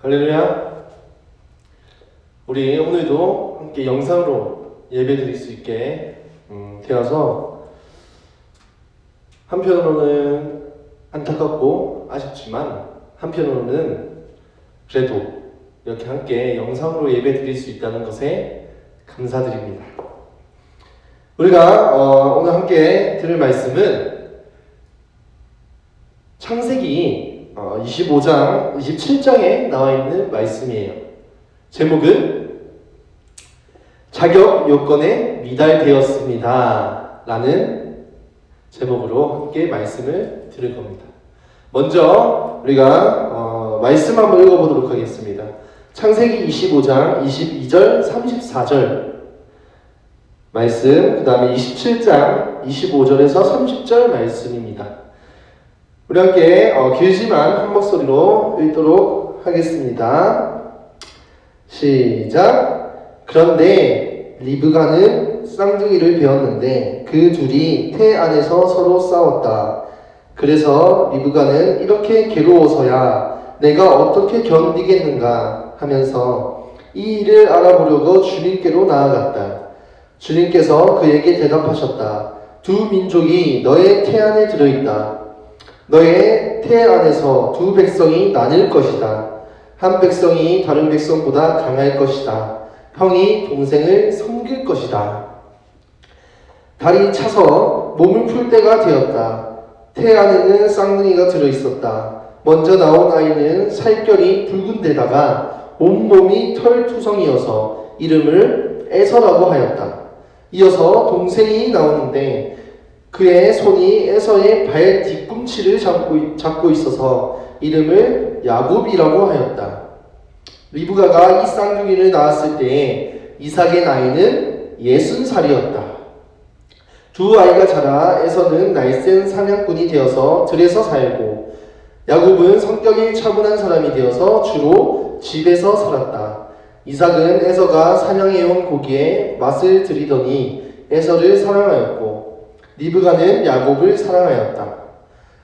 할렐루야. 우리 오늘도 함께 영상으로 예배드릴 수 있게 되어서 한편으로는 안타깝고 아쉽지만 한편으로는 그래도 이렇게 함께 영상으로 예배드릴 수 있다는 것에 감사드립니다. 우리가 오늘 함께 들을 말씀은 창세기 25장, 27장에 나와 있는 말씀이에요. 제목은 자격 요건에 미달되었습니다 라는 제목으로 함께 말씀을 들을 겁니다. 먼저 우리가 말씀 한번 읽어보도록 하겠습니다. 창세기 25장 22절 34절 말씀, 그 다음에 27장 25절에서 30절 말씀입니다. 우리 함께 길지만 한 목소리로 읽도록 하겠습니다. 시작. 그런데 리브가는 쌍둥이를 배웠는데 그 둘이 태 안에서 서로 싸웠다. 그래서 리브가는 이렇게 괴로워서야 내가 어떻게 견디겠는가 하면서 이 일을 알아보려고 주님께로 나아갔다. 주님께서 그에게 대답하셨다. 두 민족이 너의 태 안에 들어있다. 너의 태 안에서 두 백성이 나뉠 것이다. 한 백성이 다른 백성보다 강할 것이다. 형이 동생을 섬길 것이다. 달이 차서 몸을 풀 때가 되었다. 태 안에는 쌍둥이가 들어있었다. 먼저 나온 아이는 살결이 붉은 데다가 온몸이 털투성이어서 이름을 에서라고 하였다. 이어서 동생이 나오는데 그의 손이 에서의 발 뒤꿈치를 잡고 있어서 이름을 야곱이라고 하였다. 리브가가 이 쌍둥이를 낳았을 때에 이삭의 나이는 60살이었다. 두 아이가 자라 에서는 날쌘 사냥꾼이 되어서 들에서 살고 야곱은 성격이 차분한 사람이 되어서 주로 집에서 살았다. 이삭은 에서가 사냥해온 고기에 맛을 들이더니 에서를 사랑하였고 리브가는 야곱을 사랑하였다.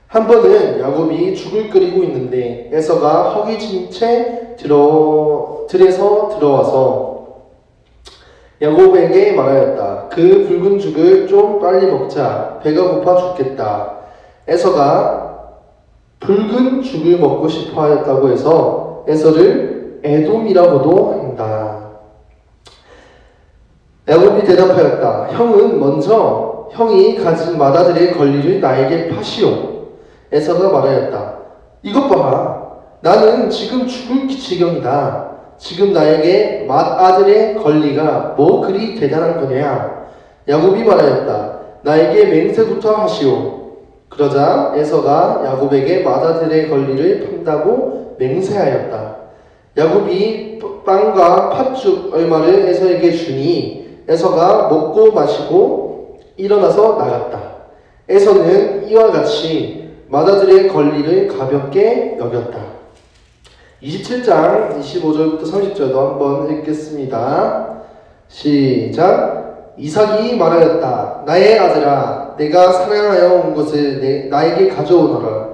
한 번은 야곱이 죽을 끓이고 있는데 에서가 허기진 채 들에서 들어와서 야곱에게 말하였다. 그 붉은 죽을 좀 빨리 먹자. 배가 고파 죽겠다. 에서가 붉은 죽을 먹고 싶어 하였다고 해서 에서를 에돔이라고도 한다. 야곱이 대답하였다. 형은 먼저 형이 가진 맏아들의 권리를 나에게 파시오. 에서가 말하였다. 이것 봐. 나는 지금 죽을 지경이다. 지금 나에게 맏아들의 권리가 뭐 그리 대단한 거냐. 야곱이 말하였다. 나에게 맹세부터 하시오. 그러자 에서가 야곱에게 맏아들의 권리를 판다고 맹세하였다. 야곱이 빵과 팥죽 얼마를 에서에게 주니 에서가 먹고 마시고 일어나서 나갔다. 에서는 이와 같이 맏아들의 권리를 가볍게 여겼다. 27장 25절부터 30절도 한번 읽겠습니다. 시작. 이삭이 말하였다. 나의 아들아, 내가 사랑하여 온 것을 나에게 가져오너라.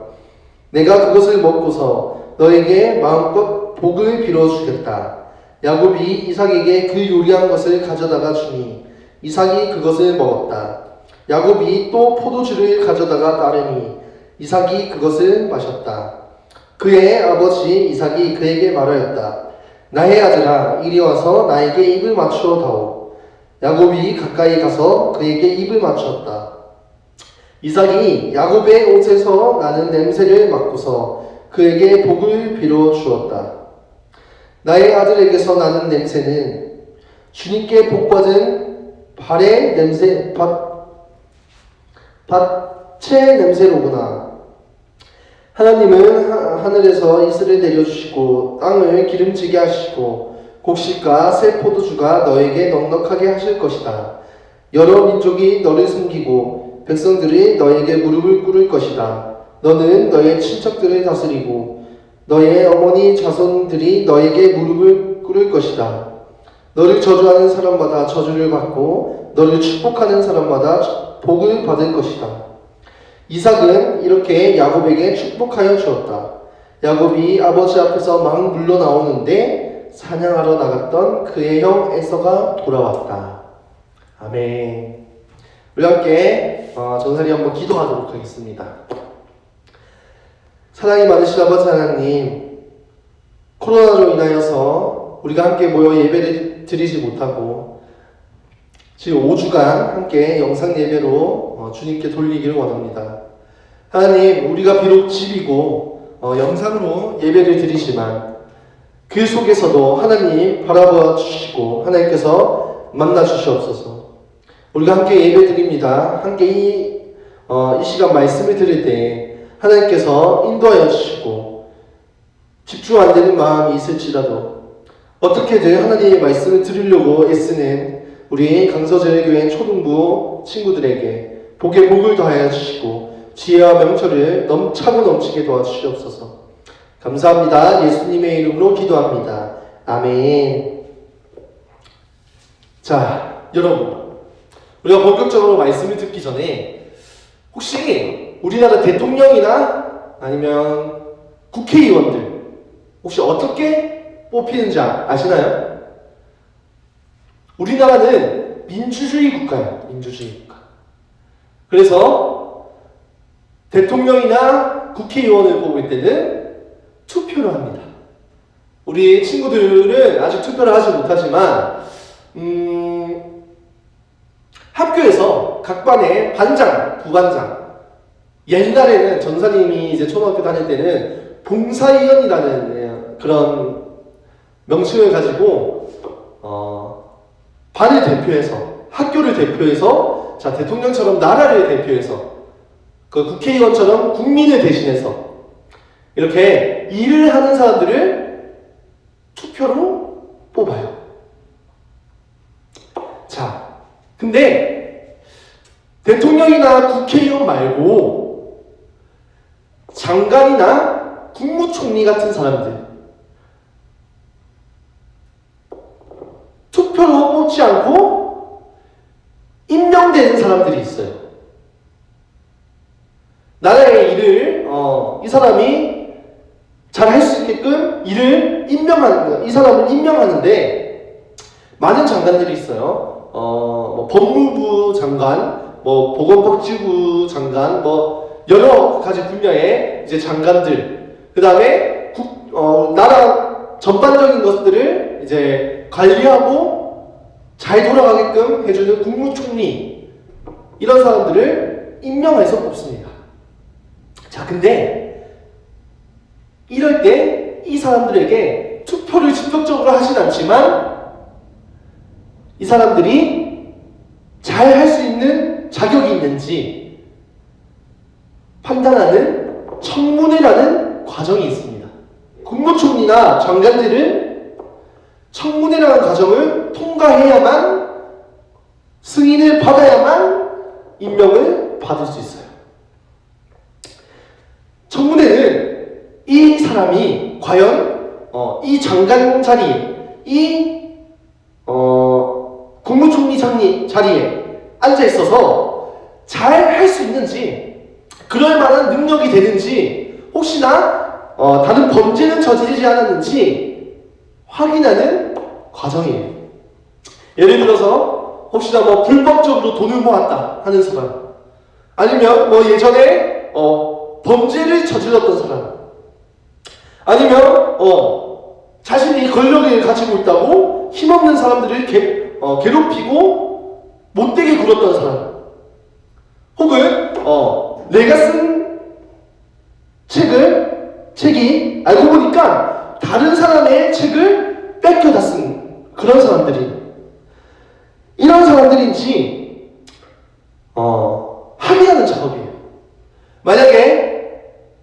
내가 그것을 먹고서 너에게 마음껏 복을 빌어주겠다. 야곱이 이삭에게 그 요리한 것을 가져다가 주니 이삭이 그것을 먹었다. 야곱이 또 포도주를 가져다가 따르니 이삭이 그것을 마셨다. 그의 아버지 이삭이 그에게 말하였다. 나의 아들아, 이리 와서 나에게 입을 맞추어 다오. 야곱이 가까이 가서 그에게 입을 맞추었다. 이삭이 야곱의 옷에서 나는 냄새를 맡고서 그에게 복을 빌어 주었다. 나의 아들에게서 나는 냄새는 주님께 복받은 발의 냄새, 밭의 냄새로구나. 하나님은 하늘에서 이슬을 내려주시고 땅을 기름지게 하시고 곡식과 새 포도주가 너에게 넉넉하게 하실 것이다. 여러 민족이 너를 섬기고 백성들이 너에게 무릎을 꿇을 것이다. 너는 너의 친척들을 다스리고 너의 어머니 자손들이 너에게 무릎을 꿇을 것이다. 너를 저주하는 사람마다 저주를 받고 너를 축복하는 사람마다 복을 받을 것이다. 이삭은 이렇게 야곱에게 축복하여 주었다. 야곱이 아버지 앞에서 막 물러나오는데 사냥하러 나갔던 그의 형 에서가 돌아왔다. 아멘. 우리 함께 전사리 한번 기도하도록 하겠습니다. 사랑이 많으신 아버지 하나님, 코로나로 인하여서 우리가 함께 모여 예배를 드리지 못하고 지금 5주간 함께 영상 예배로 주님께 돌리기를 원합니다. 하나님, 우리가 비록 집이고 영상으로 예배를 드리지만 그 속에서도 하나님 바라봐 주시고 하나님께서 만나 주시옵소서. 우리가 함께 예배 드립니다. 함께 이 시간 말씀을 들을 때 하나님께서 인도하여 주시고 집중 안 되는 마음이 있을지라도 어떻게든 하나님의 말씀을 들으려고 애쓰는 우리 강서제일교회 초등부 친구들에게 복에 복을 더하여 주시고 지혜와 명철을 차고 넘치게 도와주시옵소서. 감사합니다. 예수님의 이름으로 기도합니다. 아멘. 자, 여러분, 우리가 본격적으로 말씀을 듣기 전에 혹시 우리나라 대통령이나 아니면 국회의원들 혹시 어떻게 뽑히는지 아시나요? 우리나라는 민주주의 국가예요. 민주주의 국가. 그래서 대통령이나 국회의원을 뽑을 때는 투표를 합니다. 우리 친구들은 아직 투표를 하지 못하지만 학교에서 각 반의 반장, 부반장, 옛날에는 전사님이 이제 초등학교 다닐 때는 봉사위원이라는 그런 명칭을 가지고 반을 대표해서, 학교를 대표해서, 자, 대통령처럼 나라를 대표해서, 그 국회의원처럼 국민을 대신해서 이렇게 일을 하는 사람들을 투표로 뽑아요. 자, 근데 대통령이나 국회의원 말고 장관이나 국무총리 같은 사람들 투표로 뽑지 않고 임명되는 사람들이 있어요. 나라의 일을 이 사람이 잘 할 수 있게끔 일을 이 사람을 임명하는데 많은 장관들이 있어요. 뭐 법무부 장관, 뭐 보건복지부 장관, 뭐 여러 가지 분야의 이제 장관들, 그 다음에 나라 전반적인 것들을 이제 관리하고 잘 돌아가게끔 해주는 국무총리, 이런 사람들을 임명해서 뽑습니다. 자, 근데 이럴 때 이 사람들에게 투표를 직접적으로 하진 않지만 이 사람들이 잘 할 수 있는 자격이 있는지 판단하는 청문회라는 과정이 있습니다. 국무총리나 장관들은 청문회라는 과정을 통과해야만, 승인을 받아야만 임명을 받을 수 있어요. 청문회는 이 사람이 과연 이 장관 자리, 이 국무총리 자리에 앉아 있어서 잘 할 수 있는지, 그럴 만한 능력이 되는지, 혹시나 다른 범죄는 저지르지 않았는지 확인하는 과정이에요. 예를 들어서 혹시나 뭐 불법적으로 돈을 모았다 하는 사람, 아니면 뭐 예전에 범죄를 저질렀던 사람, 아니면 자신이 권력을 가지고 있다고 힘없는 사람들을 괴롭히고 못되게 굴었던 사람, 혹은 내가 쓴 책이 알고 보니까 다른 사람의 책을 뺏겨다 쓴 그런 사람들이, 이런 사람들인지 확인하는 작업이에요. 만약에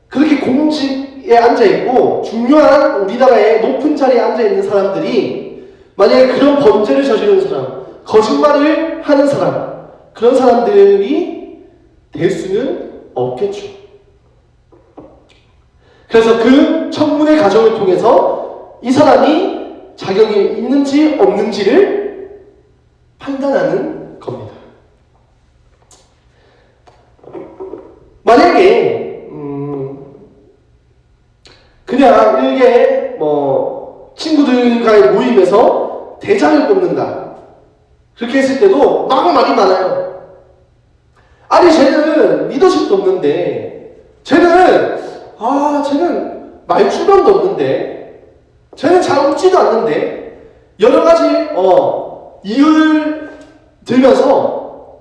그렇게 공직에 앉아있고 중요한 우리나라의 높은 자리에 앉아있는 사람들이 만약에 그런 범죄를 저지르는 사람, 거짓말을 하는 사람, 그런 사람들이 될 수는 없겠죠. 그래서 그 청문회 과정을 통해서 이 사람이 자격이 있는지 없는지를 판단하는 겁니다. 만약에 위해서 대장을 뽑는다. 그렇게 했을 때도 막 말이 많아요. 아니 쟤는 리더십도 없는데, 쟤는 말주변도 없는데, 쟤는 잘 웃지도 않는데, 여러 가지 이유를 들면서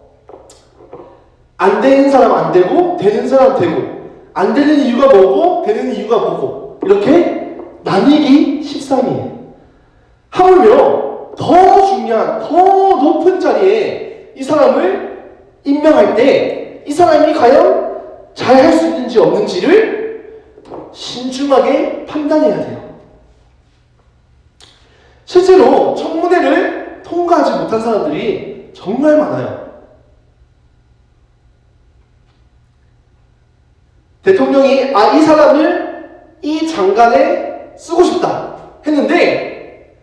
안 되는 사람 안 되고 되는 사람 되고, 안 되는 이유가 뭐고 되는 이유가 뭐고, 이렇게 나뉘기 십상이에요. 하물며 더 중요한, 더 높은 자리에 이 사람을 임명할 때 이 사람이 과연 잘 할 수 있는지 없는지를 신중하게 판단해야 돼요. 실제로 청문회를 통과하지 못한 사람들이 정말 많아요. 대통령이 이 사람을 이 장관에 쓰고 싶다 했는데,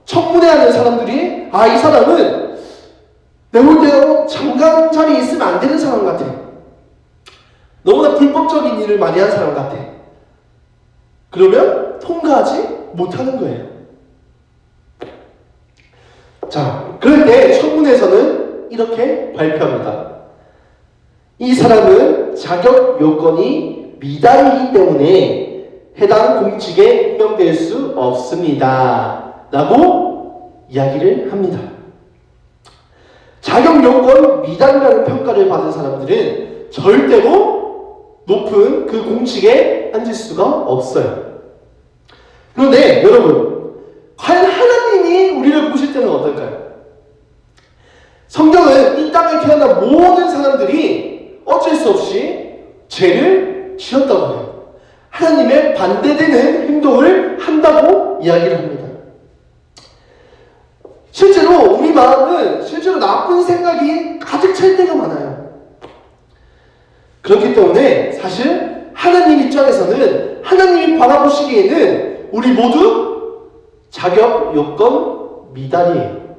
청문회하는 사람들이 이 사람은 내가 볼 때는 장관 자리에 있으면 안 되는 사람 같아. 너무나 불법적인 일을 많이 한 사람 같아. 그러면 통과하지 못하는 거예요. 자, 그럴 때 청문회에서는 이렇게 발표합니다. 이 사람은 자격 요건이 미달이기 때문에 해당 공직에 임명될 수 없습니다. 라고 이야기를 합니다. 자격 요건 미달이라는 평가를 받은 사람들은 절대로 높은 그 공직에 앉을 수가 없어요. 그런데 여러분, 과연 하나님이 우리를 보실 때는 어떨까요? 성경은 이 땅에 태어난 모든 사람들이 어쩔 수 없이 죄를 지었다고 해요. 하나님의 반대되는 행동을 한다고 이야기를 합니다. 실제로 우리 마음은 실제로 나쁜 생각이 가득 찰 때가 많아요. 그렇기 때문에 사실 하나님 입장에서는, 하나님이 바라보시기에는 우리 모두 자격 요건 미달이에요.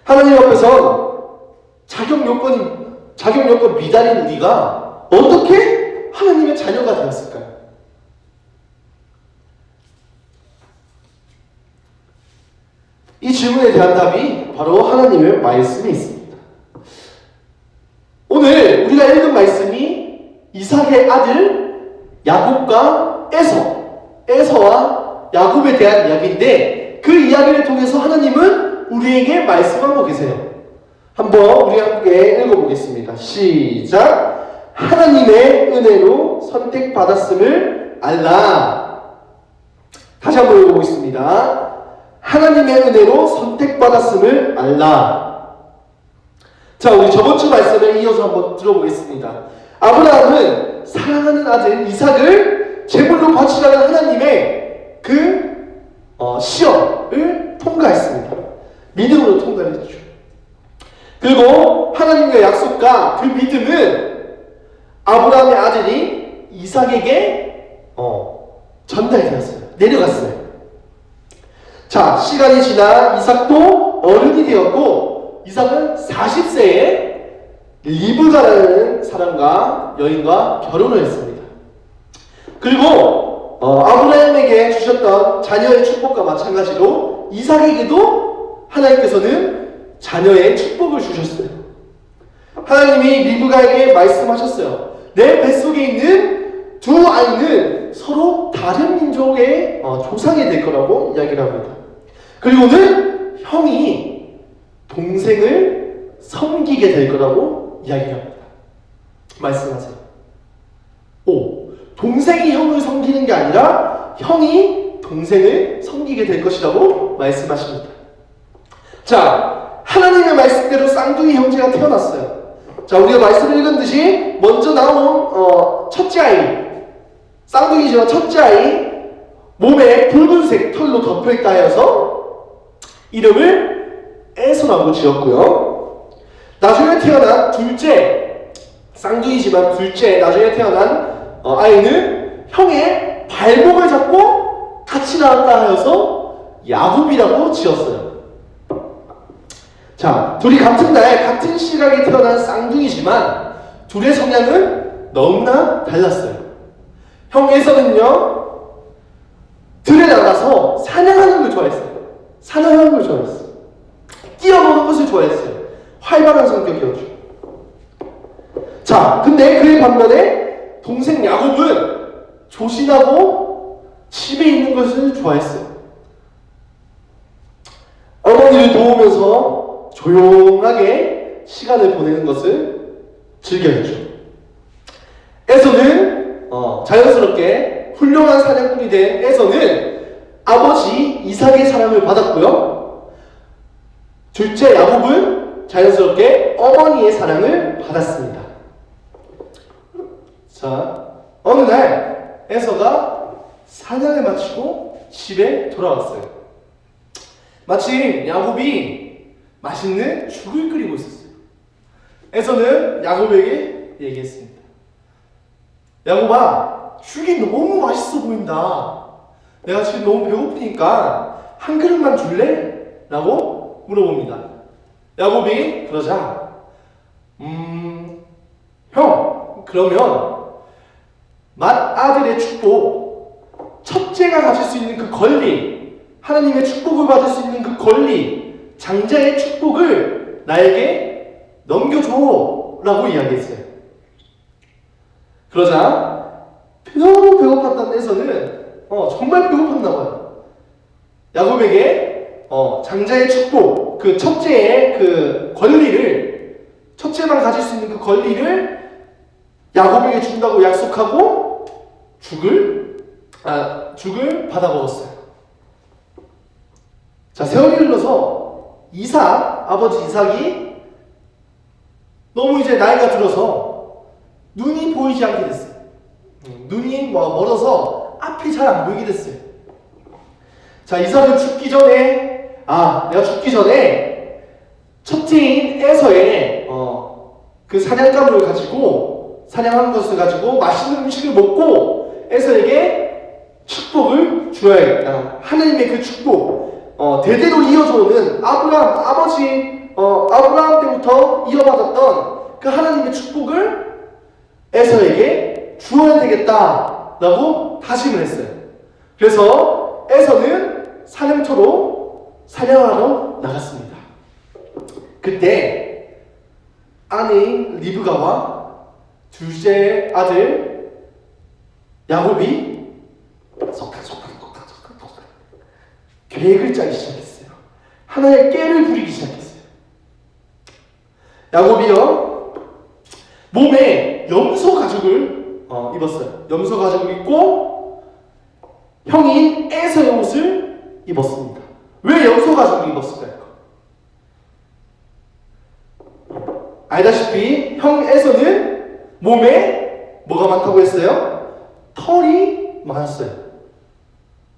하나님 앞에서 자격 요건 미달인 우리가 어떻게 하나님의 자녀가 되었을까요? 이 질문에 대한 답이 바로 하나님의 말씀에 있습니다. 오늘 우리가 읽은 말씀이 이삭의 아들 야곱과 에서와 야곱에 대한 이야기인데, 그 이야기를 통해서 하나님은 우리에게 말씀하고 계세요. 한번 우리 함께 읽어보겠습니다. 시작. 하나님의 은혜로 선택받았음을 알라. 다시 한번 읽어보겠습니다. 하나님의 은혜로 선택받았음을 알라. 자, 우리 저번주 말씀을 이어서 한번 들어보겠습니다. 아브라함은 사랑하는 아들 이삭을 제물로 바치라는 하나님의 그 시험을 통과했습니다. 믿음으로 통과했죠. 그리고 하나님의 약속과 그 믿음은 아브라함의 아들이 이삭에게 전달되었어요. 내려갔어요. 자, 시간이 지나 이삭도 어른이 되었고, 이삭은 40세에 리브가라는 사람과 여인과 결혼을 했습니다. 그리고 아브라함에게 주셨던 자녀의 축복과 마찬가지로 이삭에게도 하나님께서는 자녀의 축복을 주셨어요. 하나님이 리브가에게 말씀하셨어요. 내 뱃속에 있는 두 아이는 서로 다른 민족의 조상이 될 거라고 이야기를 합니다. 그리고는 형이 동생을 섬기게 될 거라고 이야기를 합니다. 말씀하세요. 동생이 형을 섬기는 게 아니라 형이 동생을 섬기게 될 것이라고 말씀하십니다. 자, 하나님의 말씀대로 쌍둥이 형제가 태어났어요. 자, 우리가 말씀을 읽은 듯이 먼저 나온 첫째 아이, 쌍둥이지만 첫째 아이 몸에 붉은색 털로 덮여있다 하여서 이름을 에서라고 지었고요. 나중에 태어난 둘째, 쌍둥이지만 둘째 나중에 태어난 아이는 형의 발목을 잡고 같이 나왔다 하여서 야곱이라고 지었어요. 자, 둘이 같은 날 같은 시각에 태어난 쌍둥이지만 둘의 성향은 너무나 달랐어요. 형 에서는요, 들에 나가서 사냥하는 걸 좋아했어요. 사냥하는 걸 좋아했어요. 뛰어노는 것을 좋아했어요. 활발한 성격이었죠. 자, 근데 그의 반면에 동생 야곱은 조신하고 집에 있는 것을 좋아했어요. 어머니를 도우면서 조용하게 시간을 보내는 것을 즐겨했죠. 에서는 자연스럽게 훌륭한 사냥꾼이 된 에서는 아버지 이삭의 사랑을 받았고요. 둘째 야곱은 자연스럽게 어머니의 사랑을 받았습니다. 자, 어느 날 에서가 사냥을 마치고 집에 돌아왔어요. 마침 야곱이 맛있는 죽을 끓이고 있었어요. 에서는 야곱에게 얘기했습니다. 야곱아, 죽이 너무 맛있어 보인다. 내가 지금 너무 배고프니까 한 그릇만 줄래? 라고 물어봅니다. 야곱이 그러자 형, 그러면 맏아들의 축복, 첫째가 가질 수 있는 그 권리, 하나님의 축복을 받을 수 있는 그 권리, 장자의 축복을 나에게 넘겨줘 라고 이야기했어요. 그러자 너무 배고팠던 에서는 정말 배고팠나 봐요. 야곱에게 장자의 축복, 그 첫째의 그 권리를, 첫째만 가질 수 있는 그 권리를 야곱에게 준다고 약속하고 죽을 받아 먹었어요. 자, 세월이 흘러서 아버지 이삭이 너무 이제 나이가 들어서 눈이 보이지 않게 됐어요. 눈이 멀어서 앞이 잘 안 보이게 됐어요. 자, 이삭은 죽기 전에, 내가 죽기 전에 첫째인 에서의 그 사냥감을 가지고, 사냥한 것을 가지고 맛있는 음식을 먹고 에서에게 축복을 주어야겠다. 하나님의 그 축복, 대대로 이어져오는 아브라함 때부터 이어받았던 그 하나님의 축복을 에서에게 주어야 되겠다라고 다짐을 했어요. 그래서 에서는 사냥터로 사냥하러 나갔습니다. 그때 아내인 리브가와 둘째 아들 야곱이 속닥 계획을 짜기 시작했어요. 하나의 깨를 부리기 시작했어요. 야곱이요, 몸에 염소 가죽을 입었어요. 염소 가죽을 입고 형인 에서의 옷을 입었습니다. 왜 염소 가죽을 입었을까요? 알다시피 형 에서는 몸에 뭐가 많다고 했어요? 털이 많았어요.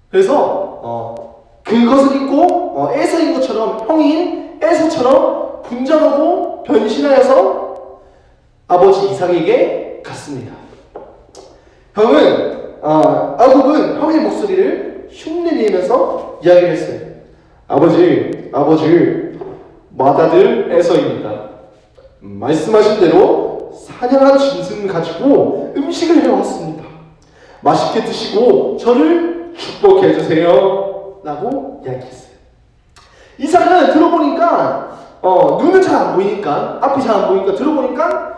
그래서 그것을 입고 에서인 것처럼, 형인 에서처럼 분장하고 변신하여서 아버지 이삭에게 갔습니다. 야곱은 형의 목소리를 흉내내면서 이야기를 했어요. 아버지, 맏아들 에서입니다. 말씀하신 대로 사냥한 짐승을 가지고 음식을 해왔습니다. 맛있게 드시고 저를 축복해 주세요 라고 이야기했어요. 이삭은 들어보니까 눈은 잘 안 보이니까, 앞이 잘 안 보이니까 들어보니까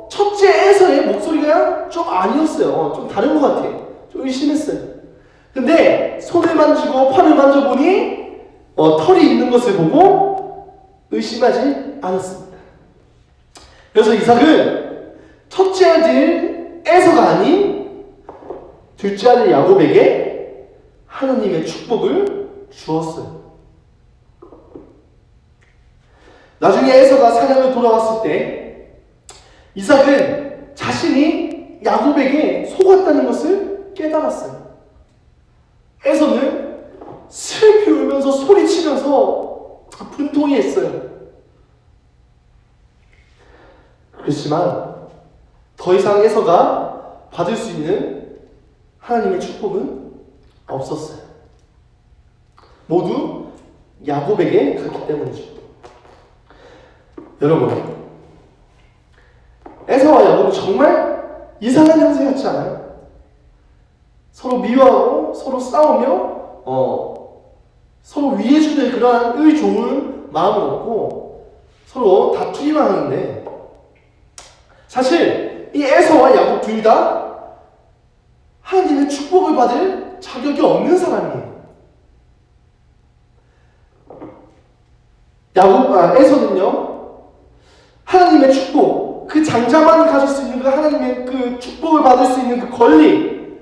첫째 에서의 목소리가 좀 아니었어요. 좀 다른 것 같아요. 좀 의심했어요. 근데 손을 만지고 팔을 만져보니 털이 있는 것을 보고 의심하지 않았습니다. 그래서 이삭은 첫째 아들 에서가 아닌 둘째 아들 야곱에게 하나님의 축복을 주었어요. 나중에 에서가 사냥을 돌아왔을 때 이삭은 자신이 야곱에게 속았다는 것을 깨달았어요. 에서는 슬피 울면서 소리치면서 분통해 했어요. 그렇지만 더 이상 에서가 받을 수 있는 하나님의 축복은 없었어요. 모두 야곱에게 갔기 때문이죠. 여러분, 에서와 야곱은 정말 이상한 형제 같지 않아요? 서로 미워하고 서로 싸우며 서로 위해주는 그러한 의 좋은 마음을 얻고 서로 다투기만 하는데, 사실 이 에서와 야곱 둘 다 하나님의 축복을 받을 자격이 없는 사람이에요. 에서는요, 하나님의 축복, 그 장자만이 가질 수 있는 그 하나님의 그 축복을 받을 수 있는 그 권리,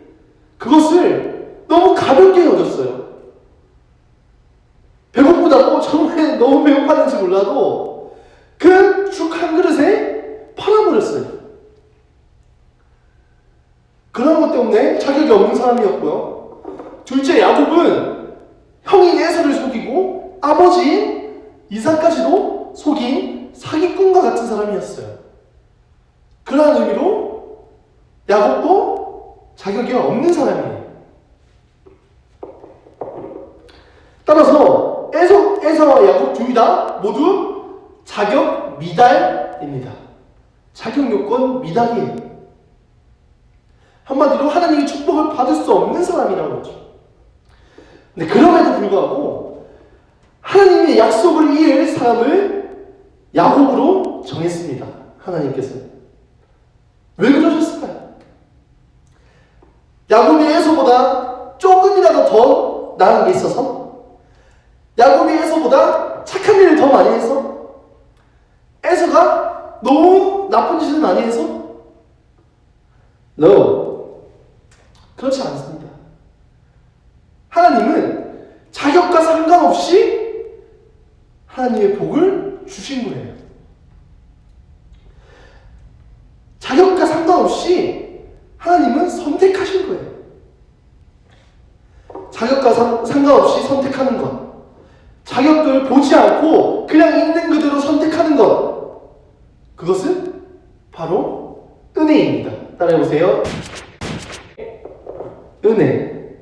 그것을 너무 가볍게 여겼어요. 배고프다고 정말 너무 배고팠는지 몰라도 그 죽 한 그릇에 팔아버렸어요. 그런 것 때문에 자격이 없는 사람이었고요. 둘째 야곱은 형인 에서를 속이고 아버지인 이삭까지도 속인 사기꾼과 같은 사람이었어요. 그러한 의미로 야곱도 자격이 없는 사람이에요. 따라서 에서와 야곱 둘 다 모두 자격 미달입니다. 자격 요건 미달이에요. 한마디로 하나님의 축복을 받을 수 없는 사람이라는 거죠. 근데 그럼에도 불구하고 하나님의 약속을 이을 사람을 야곱으로 정했습니다. 하나님께서. 왜 그러셨을까요? 야곱이 에서보다 조금이라도 더 나은 게 있어서? 야곱이 에서보다 착한 일을 더 많이 해서? 에서가 너무 나쁜 짓을 많이 해서? No. 그렇지 않습니다. 하나님은 자격과 상관없이 하나님의 복을 주신 거예요. 자격과 상관없이 하나님은 선택하신 거예요. 자격과 상관없이 선택하는 것, 자격을 보지 않고 그냥 있는 그대로 선택하는 것, 그것은 바로 은혜입니다. 따라해보세요. 은혜.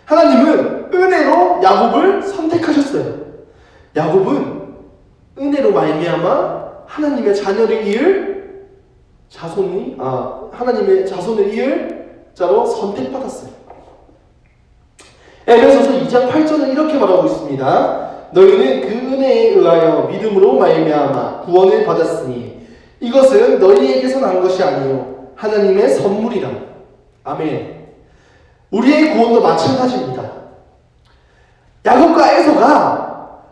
하나님은 은혜로 야곱을 선택하셨어요. 야곱은 은혜로 말미암아 하나님의 자녀를 이을 하나님의 자손을 이을 자로 선택받았어요. 에베소서 2장 8절은 이렇게 말하고 있습니다. 너희는 그 은혜에 의하여 믿음으로 말미암아 구원을 받았으니 이것은 너희에게서 난 것이 아니요 하나님의 선물이라. 아멘. 우리의 구원도 마찬가지입니다. 야곱과 에서가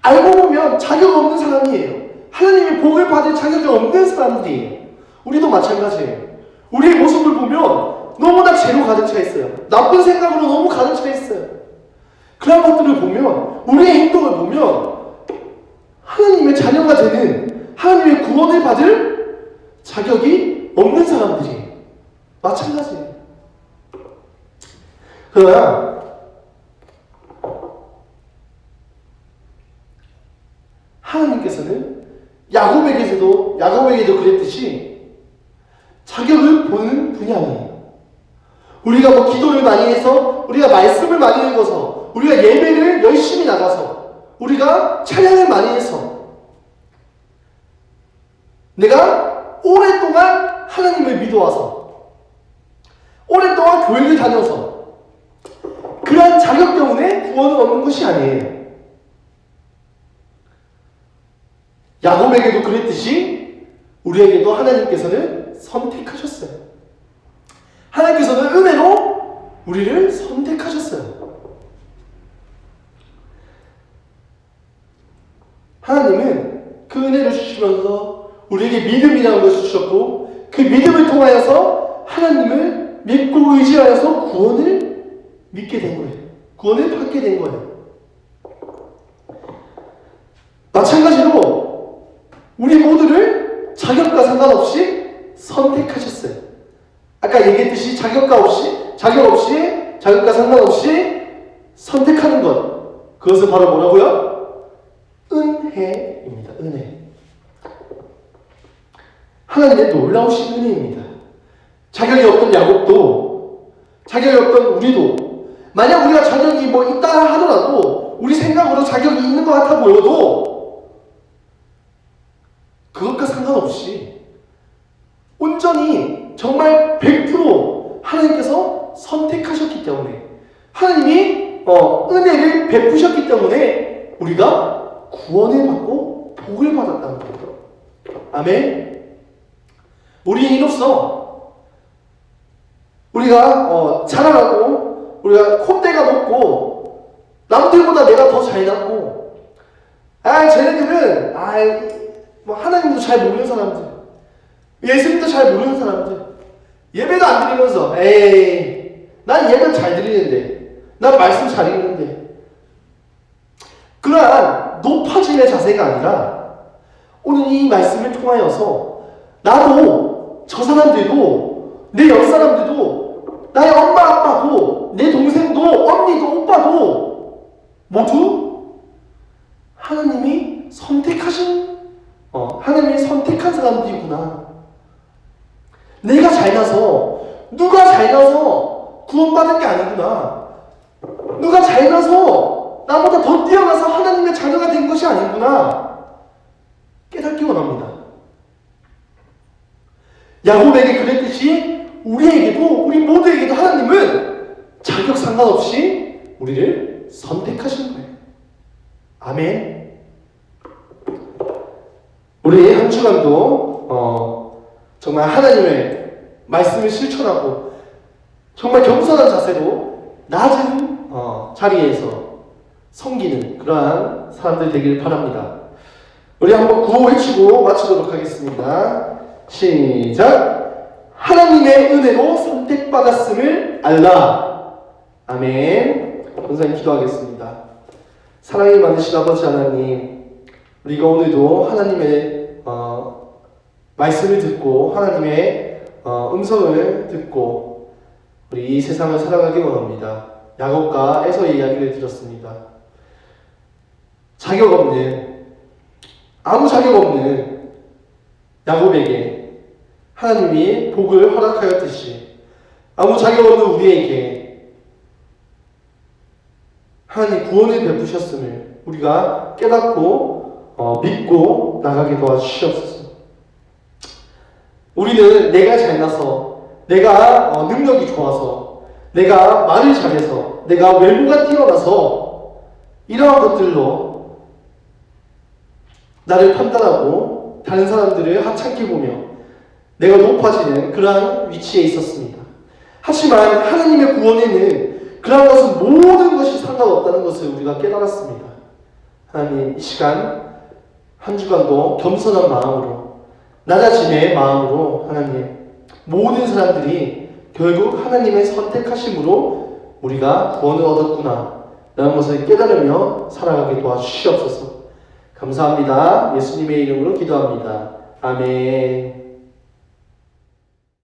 알고 보면 자격 없는 사람이에요. 하나님의 복을 받을 자격이 없는 사람들이에요. 우리도 마찬가지예요. 우리의 모습을 보면 너무나 죄로 가득 차 있어요. 나쁜 생각으로 너무 가득 차 있어요. 그런 것들을 보면, 우리의 행동을 보면 하나님의 자녀가 되는, 하나님의 구원을 받을 자격이 없는 사람들이에요. 마찬가지예요. 그러나 하나님께서는 야곱에게도 그랬듯이 자격을 보는 분이 아니에요. 우리가 뭐 기도를 많이 해서, 우리가 말씀을 많이 읽어서, 우리가 예배를 열심히 나가서, 우리가 찬양을 많이 해서, 내가 오랫동안 하나님을 믿어와서, 오랫동안 교회를 다녀서 그러한 자격 때문에 구원을 얻는 것이 아니에요. 야곱에게도 그랬듯이 우리에게도 하나님께서는 선택하셨어요. 하나님께서는 은혜로 우리를 선택하셨어요. 하나님은 그 은혜를 주시면서 우리에게 믿음이라는 것을 주셨고, 그 믿음을 통하여서 하나님을 믿고 의지하여서 구원을 믿게 된 거예요. 구원을 받게 된 거예요. 마찬가지로 우리 모두를 자격과 상관없이 선택하셨어요. 아까 얘기했듯이 자격과 상관없이 선택하는 것, 그것은 바로 뭐라고요? 은혜입니다. 은혜. 하나님의 놀라우신 은혜입니다. 자격이 없던 야곱도, 자격이 없던 우리도, 만약 우리가 자격이 있다 하더라도, 우리 생각으로 자격이 있는 것 같아 보여도 그것과 상관없이 온전히 정말 100% 하나님께서 선택하셨기 우리가 구원을 받고 복을 받았다는 거예요. 아멘. 우리는 이로써 우리가 자라나고 우리가 콧대가 높고 남들보다 내가 더 잘났고 쟤네들은 뭐 하나님도 잘 모르는 사람들, 예수님도 잘 모르는 사람들, 예배도 안 드리면서 난 예배 잘 드리는데, 난 말씀 잘 읽는데, 그러한 높아짐의 자세가 아니라 오늘 이 말씀을 통하여서 나도 저 사람들도 내 옆 사람들도 나의 엄마 아빠도 내 동생도 언니도 오빠도 모두 하나님이 선택한 사람들이구나. 내가 잘나서 누가 잘나서 구원받은 게 아니구나. 누가 잘나서 나보다 더 뛰어나서 하나님의 자녀가 된 것이 아니구나. 깨닫기 원합니다. 야곱에게 그랬듯이 우리 모두에게도 하나님은 자격 상관없이 우리를 선택하신 거예요. 아멘. 우리 한 주간도 정말 하나님의 말씀을 실천하고 정말 겸손한 자세로 낮은 자리에서 섬기는 그러한 사람들 되길 바랍니다. 우리 한번 구호 외치고 마치도록 하겠습니다. 시작! 하나님의 은혜로 선택받았음을 알라. 아멘. 권사님 기도하겠습니다. 사랑이 많으신 아버지 하나님, 우리가 오늘도 하나님의 말씀을 듣고 하나님의 음성을 듣고 우리 이 세상을 살아가기 원합니다. 야곱과 에서의 이야기를 들었습니다. 아무 자격 없는 야곱에게 하나님이 복을 허락하였듯이 아무 자격 없는 우리에게 하나님 구원을 베푸셨음을 우리가 깨닫고 믿고 나가게 도와주시옵소서. 우리는 내가 잘나서, 내가 능력이 좋아서, 내가 말을 잘해서, 내가 외모가 뛰어나서 이러한 것들로 나를 판단하고 다른 사람들을 하찮게 보며 내가 높아지는 그러한 위치에 있었습니다. 하지만 하나님의 구원에는 그러한 것은 모든 것이 상관없다는 것을 우리가 깨달았습니다. 하나님, 이 시간 한 주간도 겸손한 마음으로, 낮아짐의 마음으로 하나님, 모든 사람들이 결국 하나님의 선택하심으로 우리가 구원을 얻었구나 라는 것을 깨달으며 살아가게 도와주시옵소서. 감사합니다. 예수님의 이름으로 기도합니다. 아멘.